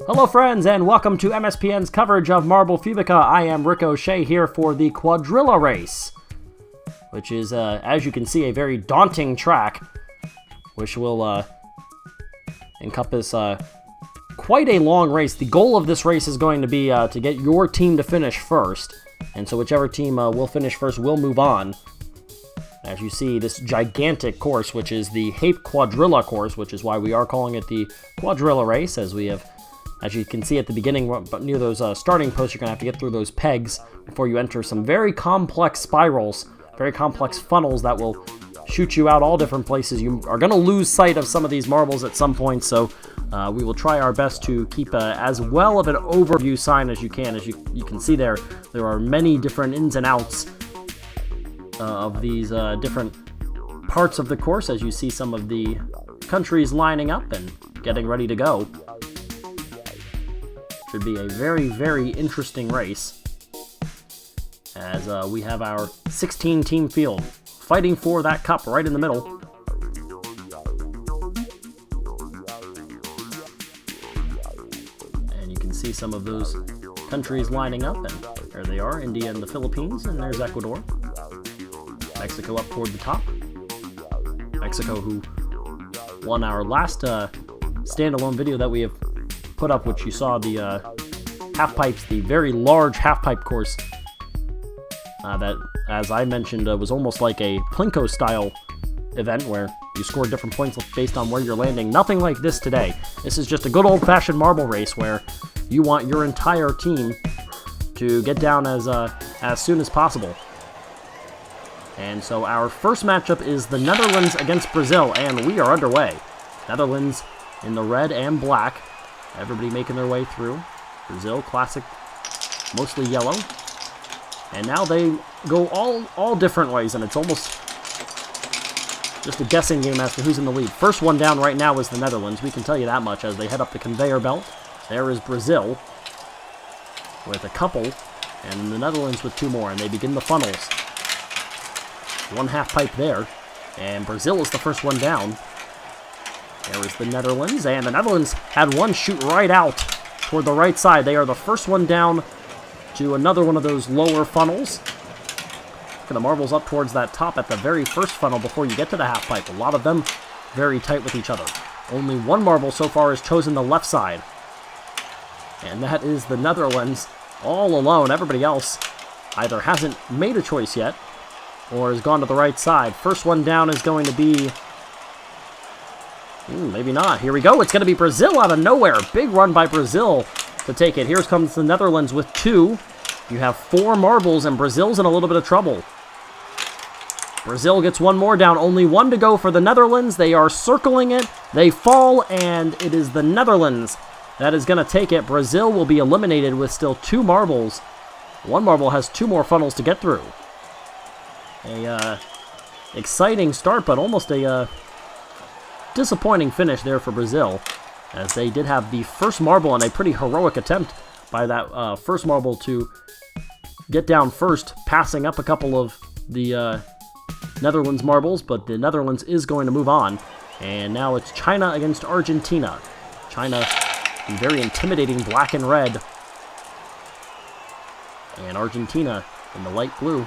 Hello friends, and welcome to MSPN's coverage of Marble Fubeca. I am Ricochet here for the Quadrilla race, which is, as you can see, a very daunting track, which will encompass quite a long race. The goal of this race is going to be to get your team to finish first, and so whichever team will finish first will move on. As you see, this gigantic course, which is the Hape Quadrilla course, which is why we are calling it the Quadrilla race, as we have... As you can see at the beginning, but near those starting posts, you're going to have to get through those pegs before you enter some very complex spirals, very complex funnels that will shoot you out all different places. You are going to lose sight of some of these marbles at some point, so we will try our best to keep as well of an overview sign as you can. As you can see there are many different ins and outs of these different parts of the course, as you see some of the countries lining up and getting ready to go. Should be a very, very interesting race, as we have our 16-team field fighting for that cup right in the middle. And you can see some of those countries lining up, and there they are, India and the Philippines, and there's Ecuador. Mexico up toward the top. Mexico, who won our last standalone video that we have put up, which you saw the half pipes, the very large half pipe course that, as I mentioned, was almost like a Plinko style event where you scored different points based on where you're landing. Nothing like this today. This is just a good old-fashioned marble race where you want your entire team to get down as soon as possible. And so our first matchup is the Netherlands against Brazil, and we are underway. Netherlands in the red and black. Everybody making their way through. Brazil, classic, mostly yellow. And now they go all different ways, and it's almost just a guessing game as to who's in the lead. First one down right now is the Netherlands. We can tell you that much as they head up the conveyor belt. There is Brazil with a couple, and the Netherlands with two more, and they begin the funnels. One half pipe there, and Brazil is the first one down. There is the Netherlands, and the Netherlands had one shoot right out toward the right side. They are the first one down to another one of those lower funnels. Look at the marbles up towards that top at the very first funnel before you get to the half pipe. A lot of them very tight with each other. Only one marble so far has chosen the left side. And that is the Netherlands all alone. Everybody else either hasn't made a choice yet or has gone to the right side. First one down is going to be... maybe not. Here we go. It's going to be Brazil out of nowhere. Big run by Brazil to take it. Here comes the Netherlands with two. You have four marbles, and Brazil's in a little bit of trouble. Brazil gets one more down. Only one to go for the Netherlands. They are circling it. They fall, and it is the Netherlands that is going to take it. Brazil will be eliminated with still two marbles. One marble has two more funnels to get through. A exciting start, but almost a... disappointing finish there for Brazil, as they did have the first marble and a pretty heroic attempt by that first marble to get down first, passing up a couple of the Netherlands marbles, but the Netherlands is going to move on. And now it's China against Argentina. China, very intimidating black and red, and Argentina in the light blue.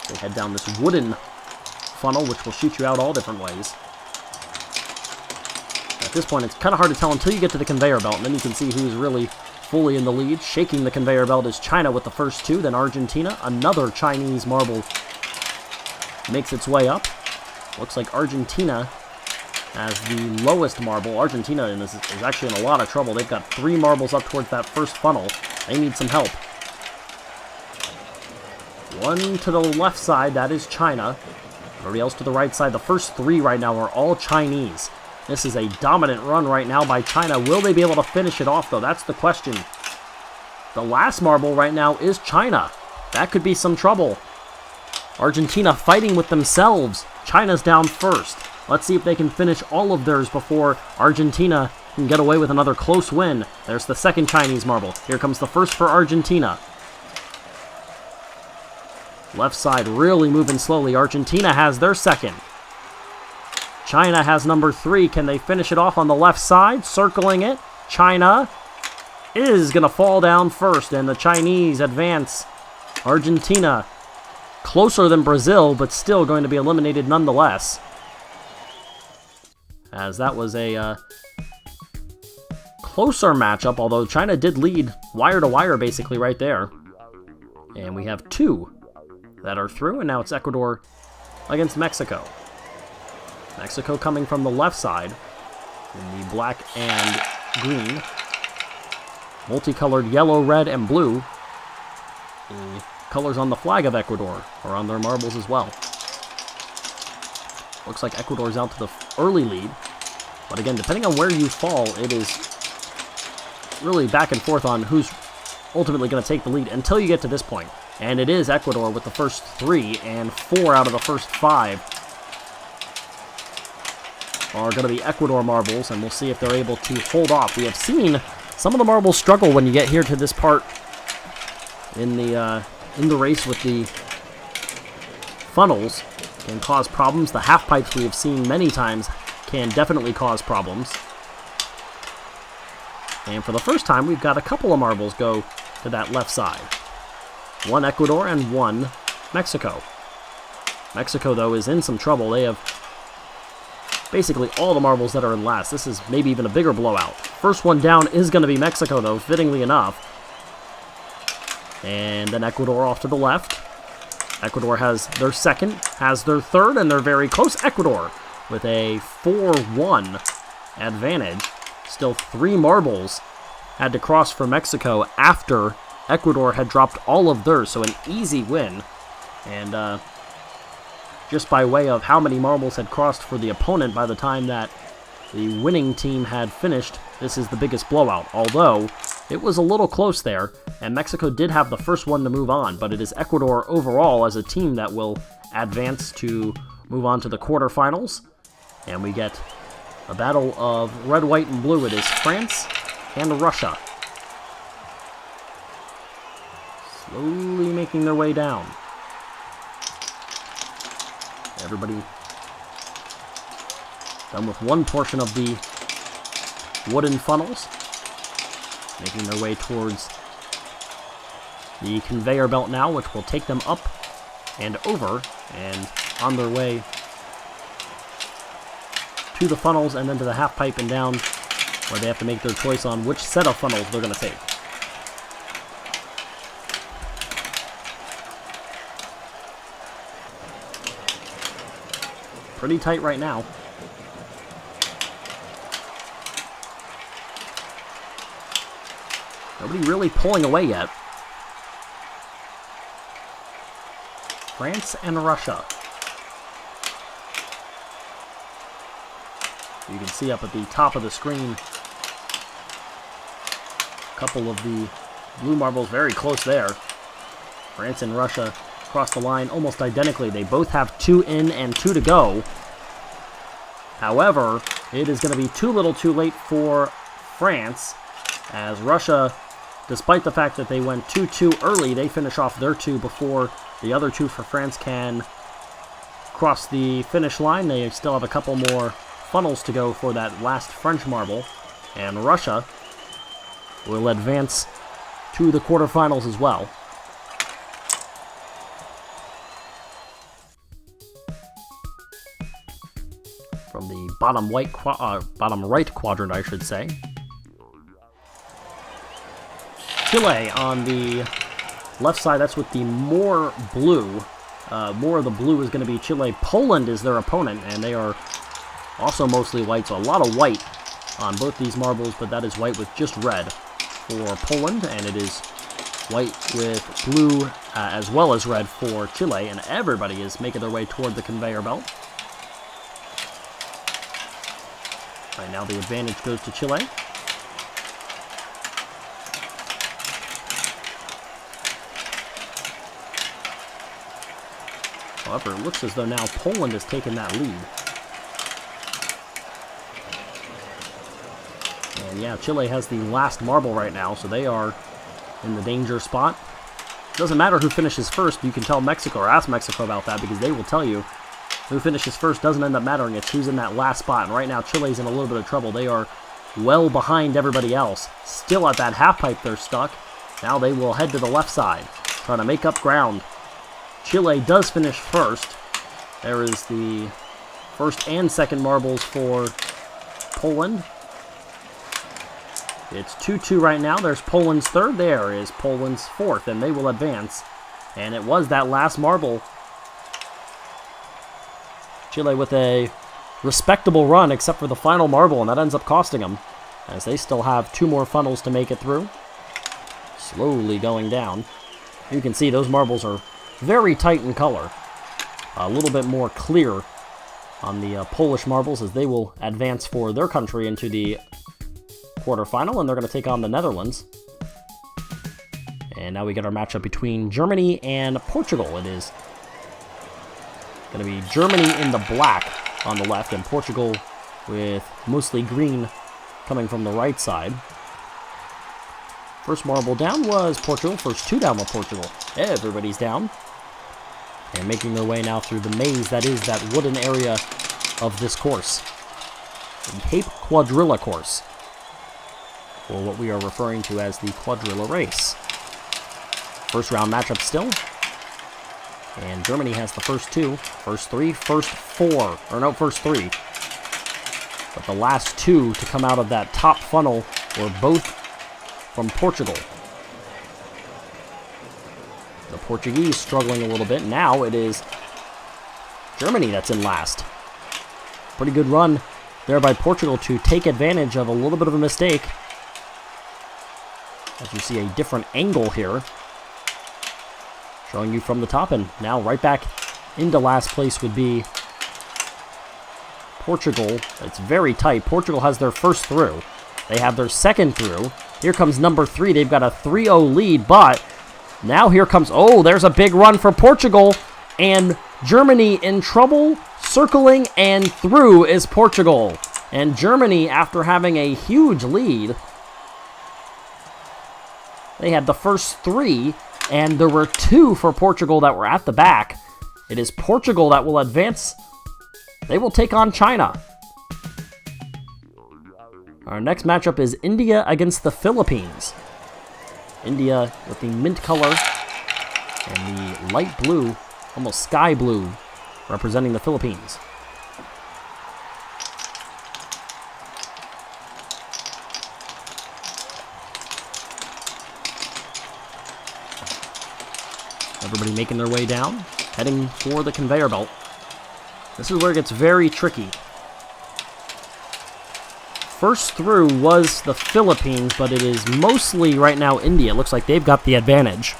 They head down this wooden funnel, which will shoot you out all different ways. At this point, it's kind of hard to tell until you get to the conveyor belt, and then you can see who's really fully in the lead. Shaking the conveyor belt is China with the first two, then Argentina. Another Chinese marble makes its way up. Looks like Argentina has the lowest marble. Argentina is actually in a lot of trouble. They've got three marbles up towards that first funnel. They need some help. One to the left side, that is China. Everybody else to the right side. The first three right now are all Chinese. This is a dominant run right now by China. Will they be able to finish it off, though? That's the question. The last marble right now is China. That could be some trouble. Argentina fighting with themselves. China's down first. Let's see if they can finish all of theirs before Argentina can get away with another close win. There's the second Chinese marble. Here comes the first for Argentina. Left side really moving slowly. Argentina has their second. China has number 3. Can they finish it off on the left side? Circling it. China is going to fall down first, and the Chinese advance. Argentina closer than Brazil, but still going to be eliminated nonetheless. As that was a closer matchup, although China did lead wire to wire basically right there. And we have 2 that are through, and now it's Ecuador against Mexico. Mexico coming from the left side in the black and green. Multicolored yellow, red, and blue. The colors on the flag of Ecuador are on their marbles as well. Looks like Ecuador's out to the early lead. But again, depending on where you fall, it is really back and forth on who's ultimately going to take the lead until you get to this point. And it is Ecuador with the first 3, and 4 out of the first 5 are going to be Ecuador marbles, and we'll see if they're able to hold off. We have seen some of the marbles struggle when you get here to this part in the race with the funnels. Can cause problems. The half pipes we have seen many times can definitely cause problems. And for the first time, we've got a couple of marbles go to that left side. 1 Ecuador and 1 Mexico. Mexico, though, is in some trouble. They have basically all the marbles that are in last. This is maybe even a bigger blowout. First one down is going to be Mexico, though, fittingly enough. And then Ecuador off to the left. Ecuador has their second, has their third, and they're very close. Ecuador with a 4-1 advantage. Still 3 marbles had to cross for Mexico after Ecuador had dropped all of theirs, so an easy win. And just by way of how many marbles had crossed for the opponent by the time that the winning team had finished, this is the biggest blowout. Although, it was a little close there, and Mexico did have the first one to move on, but it is Ecuador overall as a team that will advance to move on to the quarterfinals. And we get a battle of red, white, and blue. It is France and Russia. Slowly making their way down. Everybody done with one portion of the wooden funnels, making their way towards the conveyor belt now, which will take them up and over and on their way to the funnels and then to the half pipe and down, where they have to make their choice on which set of funnels they're going to take. Pretty tight right now. Nobody really pulling away yet. France and Russia. You can see up at the top of the screen a couple of the blue marbles very close there. France and Russia cross the line almost identically. They both have 2 in and 2 to go. However, it is going to be too little too late for France, as Russia, despite the fact that they went 2-2 early, they finish off their 2 before the other 2 for France can cross the finish line. They still have a couple more funnels to go for that last French marble, and Russia will advance to the quarterfinals as well. From the bottom right quadrant, I should say. Chile on the left side, that's with the more blue. More of the blue is going to be Chile. Poland is their opponent, and they are also mostly white, so a lot of white on both these marbles, but that is white with just red for Poland, and it is white with blue as well as red for Chile, and everybody is making their way toward the conveyor belt. Right now the advantage goes to Chile. However, it looks as though now Poland has taken that lead. And yeah, Chile has the last marble right now, so they are in the danger spot. Doesn't matter who finishes first, you can tell Mexico or ask Mexico about that, because they will tell you Who finishes first doesn't end up mattering. It's who's in that last spot. And right now, Chile's in a little bit of trouble. They are well behind everybody else. Still at that half pipe, they're stuck. Now they will head to the left side, trying to make up ground. Chile does finish first. There is the first and second marbles for Poland. It's 2-2 right now. There's Poland's third. There is Poland's fourth, and they will advance. And it was that last marble. Chile with a respectable run, except for the final marble, and that ends up costing them, as they still have 2 more funnels to make it through. Slowly going down. You can see those marbles are very tight in color. A little bit more clear on the Polish marbles, as they will advance for their country into the quarterfinal, and they're going to take on the Netherlands. And now we get our matchup between Germany and Portugal. It is going to be Germany in the black on the left, and Portugal with mostly green coming from the right side. First marble down was Portugal. First 2 down with Portugal. Everybody's down. And making their way now through the maze that is that wooden area of this course. The Cape Quadrilla course, or what we are referring to as the Quadrilla race. First round matchup still. And Germany has the first 2. First 3, first 4. Or no, first 3. But the last 2 to come out of that top funnel were both from Portugal. The Portuguese struggling a little bit. Now it is Germany that's in last. Pretty good run there by Portugal to take advantage of a little bit of a mistake. As you see a different angle here, showing you from the top, and now right back into last place would be Portugal. It's very tight. Portugal has their first through. They have their second through. Here comes number 3. They've got a 3-0 lead, but now here comes, oh, there's a big run for Portugal, and Germany in trouble. Circling and through is Portugal. And Germany, after having a huge lead, they had the first 3, and there were 2 for Portugal that were at the back. It is Portugal that will advance. They will take on China. Our next matchup is India against the Philippines. India with the mint color and the light blue, almost sky blue, representing the Philippines. Everybody making their way down, heading for the conveyor belt. This is where it gets very tricky. First through was the Philippines, but it is mostly right now India. It looks like they've got the advantage.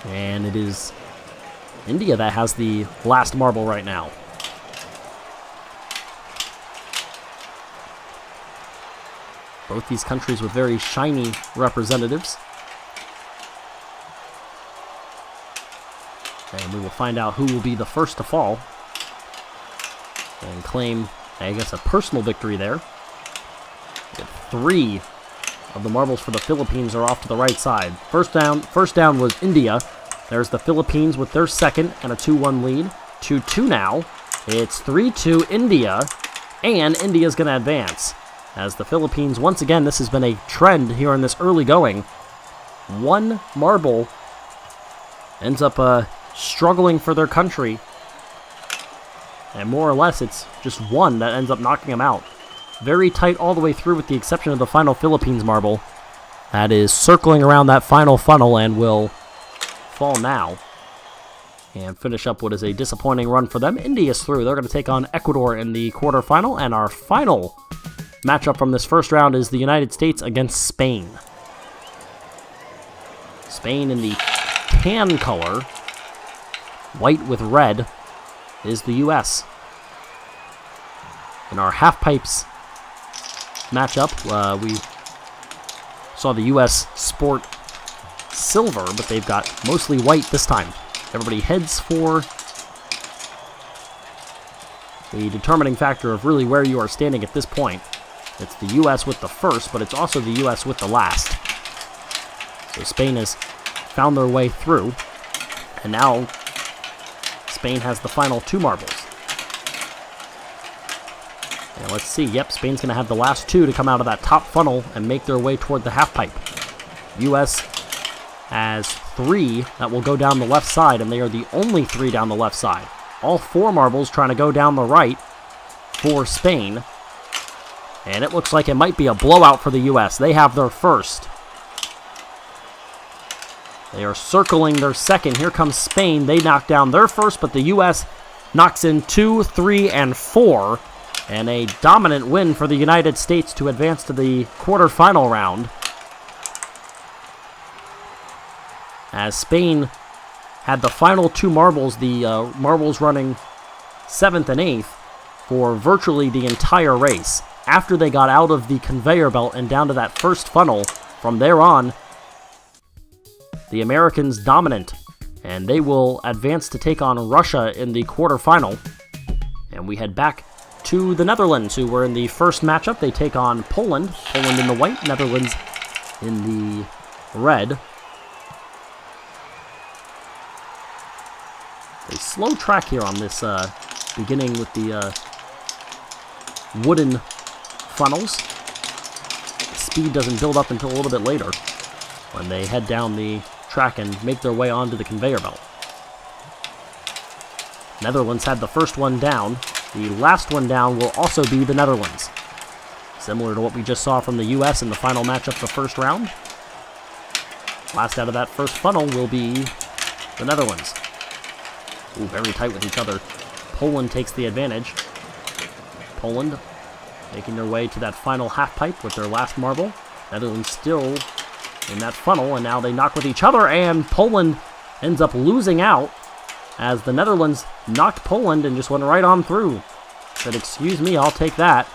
And it is India that has the last marble right now. Both these countries with very shiny representatives. And we will find out who will be the first to fall and claim, I guess, a personal victory there. 3 of the marbles for the Philippines are off to the right side. First down was India. There's the Philippines with their second and a 2-1 lead. 2-2 now. It's 3-2 India, and India's going to advance. As the Philippines, once again, this has been a trend here in this early going. 1 marble ends up struggling for their country. And more or less, it's just 1 that ends up knocking them out. Very tight all the way through with the exception of the final Philippines marble. That is circling around that final funnel and will fall now. And finish up what is a disappointing run for them. India's through. They're going to take on Ecuador in the quarterfinal. And our final matchup from this first round is the United States against Spain. Spain in the tan color, white with red, is the U.S. In our half pipes matchup, we saw the U.S. sport silver, but they've got mostly white this time. Everybody heads for the determining factor of really where you are standing at this point. It's the U.S. with the first, but it's also the U.S. with the last. So Spain has found their way through, and now Spain has the final 2 marbles. And let's see, yep, Spain's going to have the last 2 to come out of that top funnel and make their way toward the half pipe. U.S. has 3 that will go down the left side, and they are the only 3 down the left side. All 4 marbles trying to go down the right for Spain. And it looks like it might be a blowout for the U.S. They have their first. They are circling their second. Here comes Spain. They knock down their first, but the U.S. knocks in 2, 3, and 4. And a dominant win for the United States to advance to the quarterfinal round. As Spain had the final 2 marbles, the marbles running 7th and 8th for virtually the entire race. After they got out of the conveyor belt and down to that first funnel, from there on, the Americans dominant. And they will advance to take on Russia in the quarterfinal. And we head back to the Netherlands, who were in the first matchup. They take on Poland. Poland in the white, Netherlands in the red. A slow track here on this, beginning with the wooden funnels. The speed doesn't build up until a little bit later when they head down the track and make their way onto the conveyor belt. Netherlands had the first one down. The last one down will also be the Netherlands. Similar to what we just saw from the U.S. in the final matchup of the first round. Last out of that first funnel will be the Netherlands. Ooh, very tight with each other. Poland takes the advantage. Poland making their way to that final half pipe with their last marble. Netherlands still in that funnel, and now they knock with each other, and Poland ends up losing out as the Netherlands knocked Poland and just went right on through. Said, excuse me, I'll take that.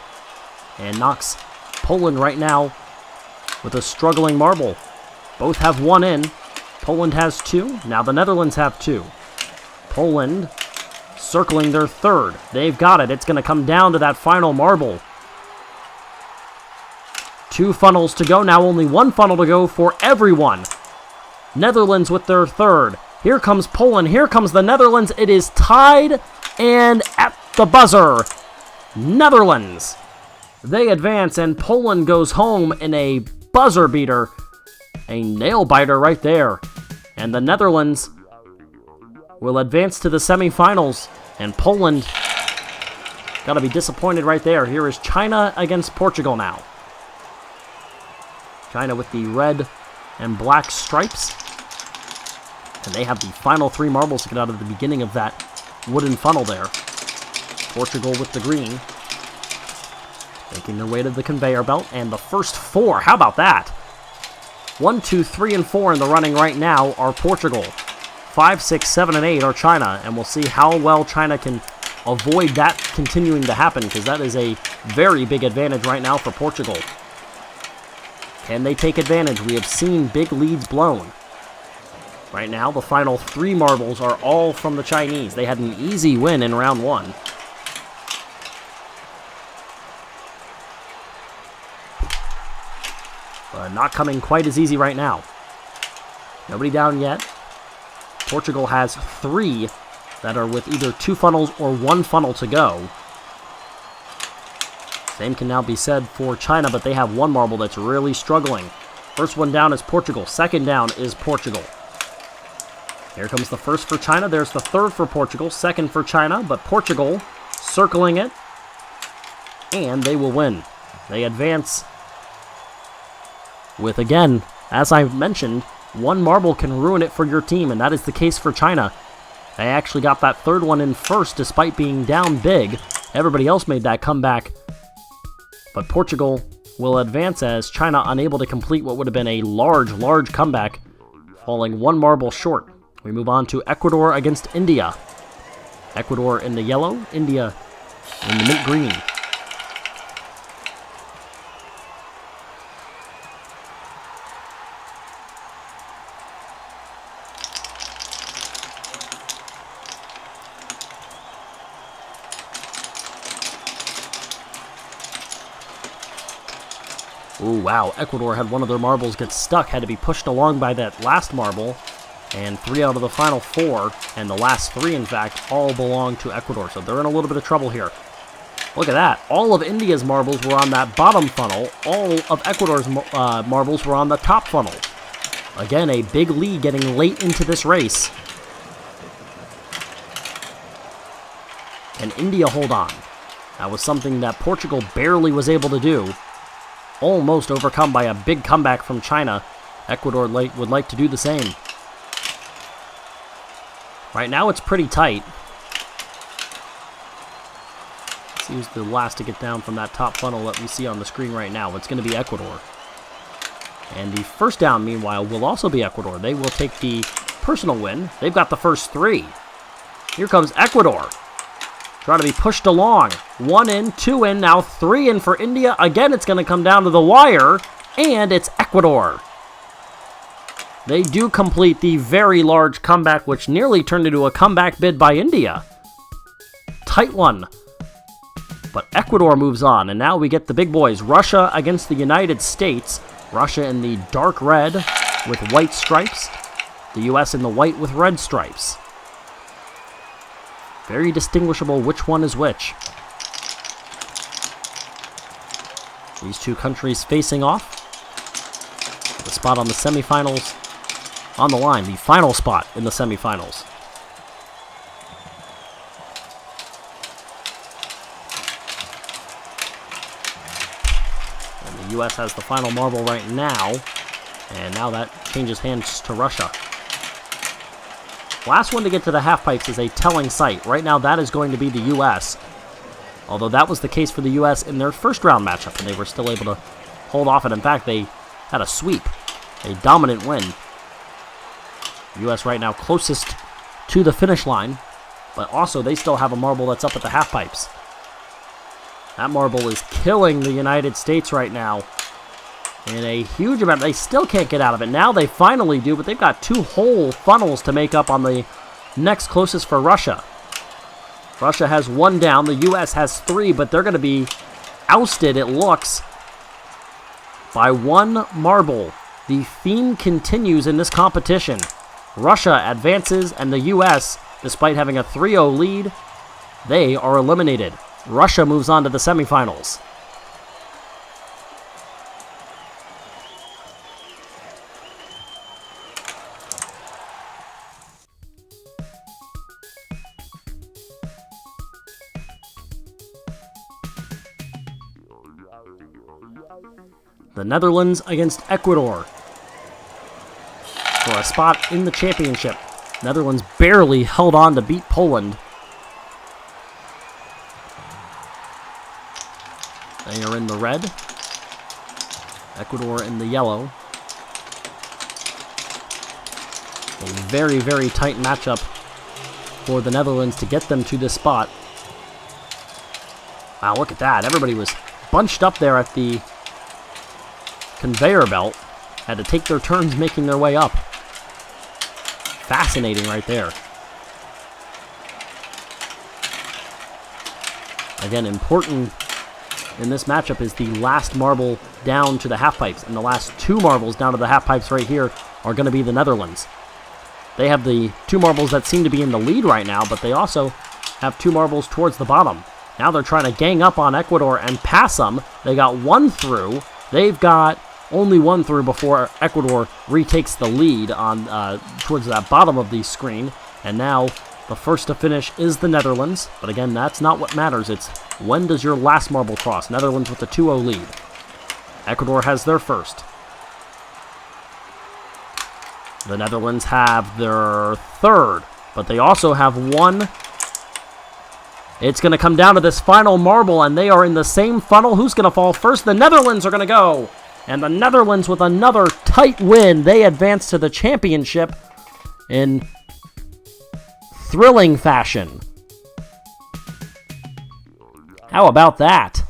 And knocks Poland right now with a struggling marble. Both have 1 in. Poland has 2. Now the Netherlands have 2. Poland circling their third. They've got it. It's going to come down to that final marble. 2 funnels to go. Now only 1 funnel to go for everyone. Netherlands with their third. Here comes Poland. Here comes the Netherlands. It is tied, and at the buzzer, Netherlands. They advance, and Poland goes home in a buzzer beater. A nail biter right there. And the Netherlands will advance to the semifinals. And Poland got to be disappointed right there. Here is China against Portugal now. China with the red and black stripes. And they have the final 3 marbles to get out of the beginning of that wooden funnel there. Portugal with the green. Making their way to the conveyor belt. And the first 4, how about that? 1, 2, 3, and 4 in the running right now are Portugal. 5, 6, 7, and 8 are China. And we'll see how well China can avoid that continuing to happen, because that is a very big advantage right now for Portugal. Can they take advantage? We have seen big leads blown. Right now, the final 3 marbles are all from the Chinese. They had an easy win in round 1. But not coming quite as easy right now. Nobody down yet. Portugal has 3 that are with either 2 funnels or 1 funnel to go. Same can now be said for China, but they have 1 marble that's really struggling. First one down is Portugal. Second down is Portugal. Here comes the first for China. There's the third for Portugal. Second for China, but Portugal circling it. And they will win. They advance with, again, as I mentioned, 1 marble can ruin it for your team, and that is the case for China. They actually got that third one in first despite being down big. Everybody else made that comeback. But Portugal will advance as China unable to complete what would have been a large comeback, falling 1 marble short. We move on to Ecuador against India. Ecuador in the yellow, India in the mint green. Ooh, wow. Ecuador had one of their marbles get stuck, had to be pushed along by that last marble. And 3 out of the final 4, and the last 3, in fact, all belong to Ecuador. So they're in a little bit of trouble here. Look at that. All of India's marbles were on that bottom funnel. All of Ecuador's marbles were on the top funnel. Again, a big lead getting late into this race. Can India hold on? That was something that Portugal barely was able to do. Almost overcome by a big comeback from China. Ecuador would like to do the same. Right now it's pretty tight. Let's see who's the last to get down from that top funnel that we see on the screen right now. It's going to be Ecuador. And the first down, meanwhile, will also be Ecuador. They will take the personal win. They've got the first 3. Here comes Ecuador. Trying to be pushed along. 1 in, 2 in, now 3 in for India. Again, it's going to come down to the wire, and it's Ecuador. They do complete the very large comeback, which nearly turned into a comeback bid by India. Tight one. But Ecuador moves on, and now we get the big boys. Russia against the United States. Russia in the dark red with white stripes. The U.S. in the white with red stripes. Very distinguishable which one is which. These two countries facing off. The spot on the semifinals on the line. The final spot in the semifinals. And the U.S. has the final marble right now. And now that changes hands to Russia. Last one to get to the half pipes is a telling sight. Right now, that is going to be the U.S. Although that was the case for the U.S. in their first round matchup, and they were still able to hold off it. In fact, they had a sweep, a dominant win. U.S. right now closest to the finish line, but also they still have a marble that's up at the half pipes. That marble is killing the United States right now in a huge amount. They still can't get out of it. Now they finally do, but they've got 2 whole funnels to make up on the next closest for Russia. Russia has 1 down. The U.S. has 3, but they're going to be ousted, it looks, by 1 marble. The theme continues in this competition. Russia advances, and the U.S., despite having a 3-0 lead, they are eliminated. Russia moves on to the semifinals. The Netherlands against Ecuador for a spot in the championship. Netherlands barely held on to beat Poland. They are in the red. Ecuador in the yellow. A very, very tight matchup for the Netherlands to get them to this spot. Wow, look at that. Everybody was bunched up there at the conveyor belt. Had to take their turns making their way up. Fascinating right there. Again, important in this matchup is the last marble down to the half pipes. And the last 2 marbles down to the half pipes right here are going to be the Netherlands. They have the 2 marbles that seem to be in the lead right now, but they also have 2 marbles towards the bottom. Now they're trying to gang up on Ecuador and pass them. They got 1 through. They've got only 1 through before Ecuador retakes the lead on towards that bottom of the screen. And now the first to finish is the Netherlands. But again, that's not what matters. It's when does your last marble cross? Netherlands with a 2-0 lead. Ecuador has their first. The Netherlands have their third, but they also have 1. It's going to come down to this final marble, and they are in the same funnel. Who's going to fall first? The Netherlands are going to go. And the Netherlands with another tight win. They advance to the championship in thrilling fashion. How about that?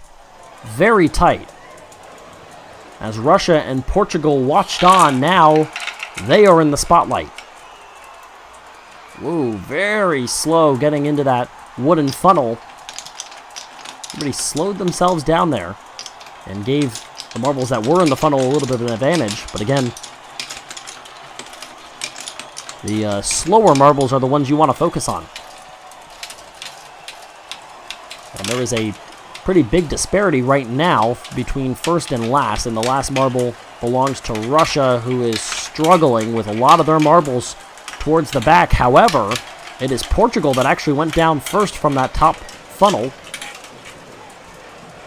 Very tight. As Russia and Portugal watched on, now they are in the spotlight. Whoa, very slow getting into that wooden funnel. Everybody slowed themselves down there and gave the marbles that were in the funnel a little bit of an advantage. But again, the slower marbles are the ones you want to focus on. And there is a pretty big disparity right now between first and last, and the last marble belongs to Russia, who is struggling with a lot of their marbles towards the back. However, it is Portugal that actually went down first from that top funnel.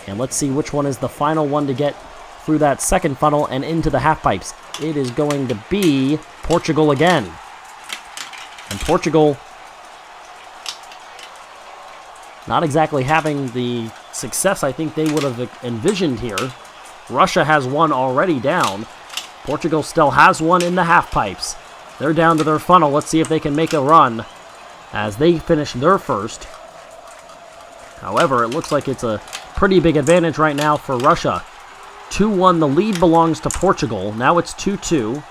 And let's see which one is the final one to get through that second funnel and into the half pipes. It is going to be Portugal again. And Portugal not exactly having the success I think they would have envisioned here. Russia has one already down. Portugal still has one in the half pipes. They're down to their funnel. Let's see if they can make a run as they finish their first. However, it looks like it's a pretty big advantage right now for Russia. 2-1, the lead belongs to Portugal. Now it's 2-2.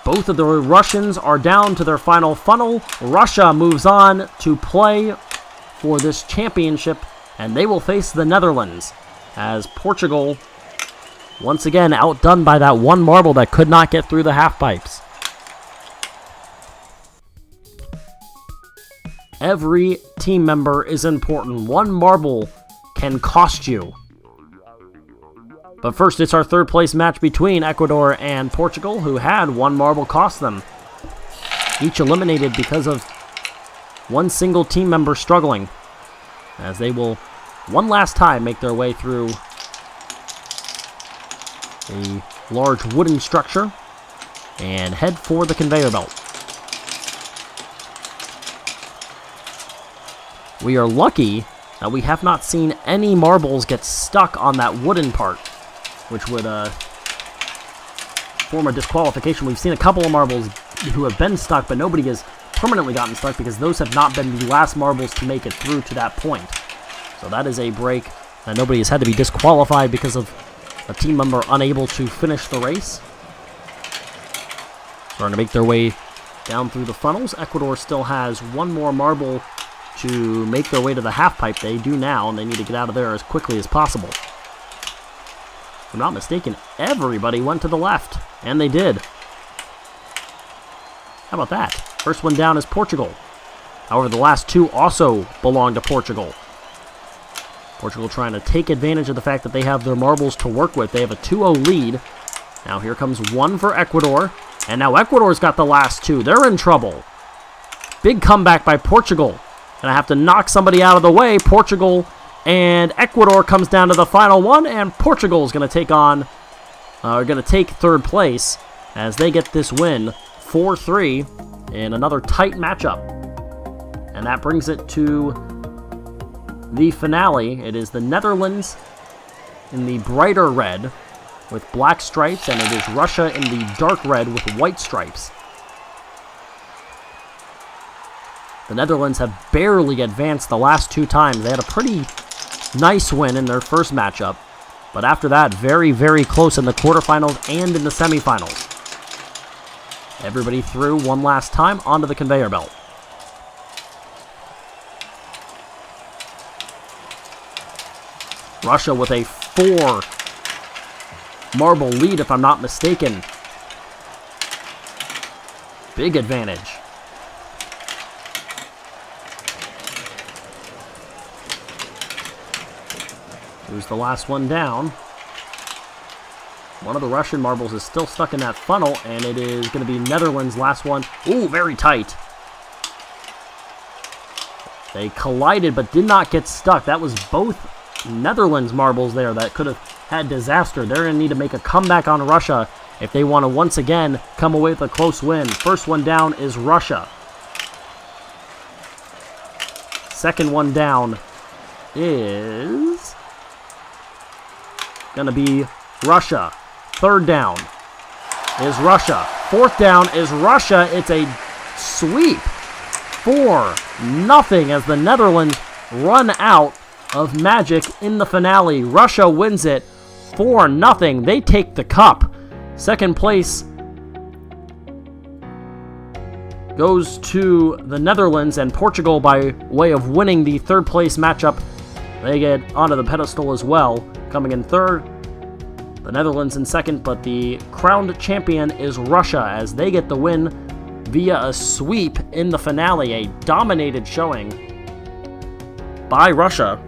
Both of the Russians are down to their final funnel. Russia moves on to play for this championship, and they will face the Netherlands as Portugal, once again, outdone by that one marble that could not get through the half pipes. Every team member is important. One marble can cost you. But first, it's our third place match between Ecuador and Portugal, who had one marble cost them. Each eliminated because of one single team member struggling, as they will one last time make their way through a large wooden structure and head for the conveyor belt. We are lucky that we have not seen any marbles get stuck on that wooden part, which would form a disqualification. We've seen a couple of marbles who have been stuck, but nobody has permanently gotten stuck because those have not been the last marbles to make it through to that point. So that is a break, and nobody has had to be disqualified because of a team member unable to finish the race. Starting to make their way down through the funnels. Ecuador still has one more marble to make their way to the half pipe. They do now, and they need to get out of there as quickly as possible. If I'm not mistaken, everybody went to the left, and they did. How about that? First one down is Portugal. However, the last two also belong to Portugal. Portugal trying to take advantage of the fact that they have their marbles to work with. They have a 2-0 lead. Now here comes one for Ecuador, and now Ecuador's got the last two. They're in trouble. Big comeback by Portugal. And I have to knock somebody out of the way. Portugal and Ecuador comes down to the final one, and Portugal is going to take third place as they get this win 4-3 in another tight matchup. And that brings it to the finale. It is the Netherlands in the brighter red with black stripes, and it is Russia in the dark red with white stripes. The Netherlands have barely advanced the last two times. They had a pretty nice win in their first matchup, but after that, very, very close in the quarterfinals and in the semifinals. Everybody through one last time onto the conveyor belt. Russia with a 4 marble lead, if I'm not mistaken. Big advantage. Here's the last one down. One of the Russian marbles is still stuck in that funnel, and it is going to be Netherlands' last one. Ooh, very tight. They collided but did not get stuck. That was both Netherlands marbles there that could have had disaster. They're going to need to make a comeback on Russia if they want to once again come away with a close win. First one down is Russia. Second one down is going to be Russia. Third down is Russia. Fourth down is Russia. It's a sweep. 4-0 as the Netherlands run out of magic in the finale. Russia wins it 4-0. They take the cup. Second place goes to the Netherlands, and Portugal, by way of winning the third place matchup, They get onto the pedestal as well, coming in third. The Netherlands in second, but the crowned champion is Russia as they get the win via a sweep in the finale, a dominated showing by Russia.